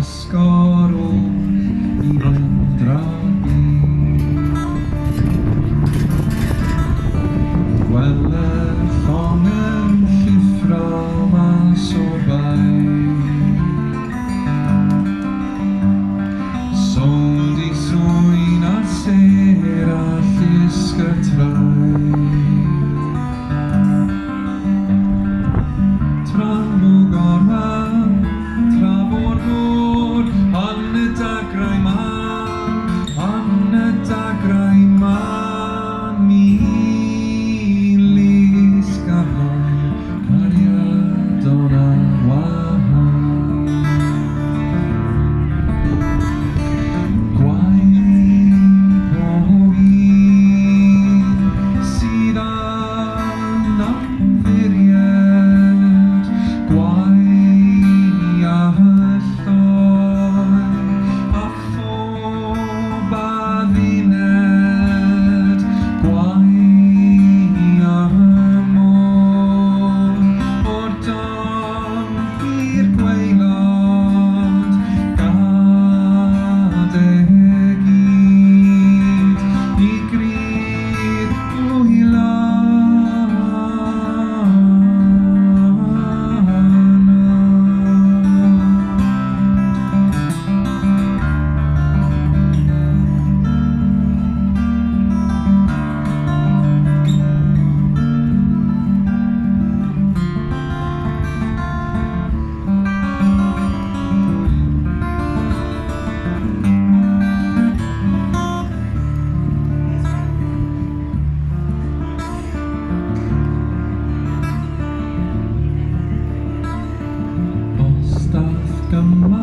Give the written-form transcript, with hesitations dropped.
ysgorwr i wendrogi. Gweler llong yn llithro mas o'r bae. Sôn di swyn a ser a llusg y trai. Tramwg o'r man, trafod môr, an y dagrau man, mi lusg a hon, cariad o'n arwahan. Gwaith pob un sydd â'n anffuriad, gwaith a hylloi a phob adduned, gwaith a hymor o'r domp i'r gwaelod, gad e gyd i gryf wylo. Os daeth gymaint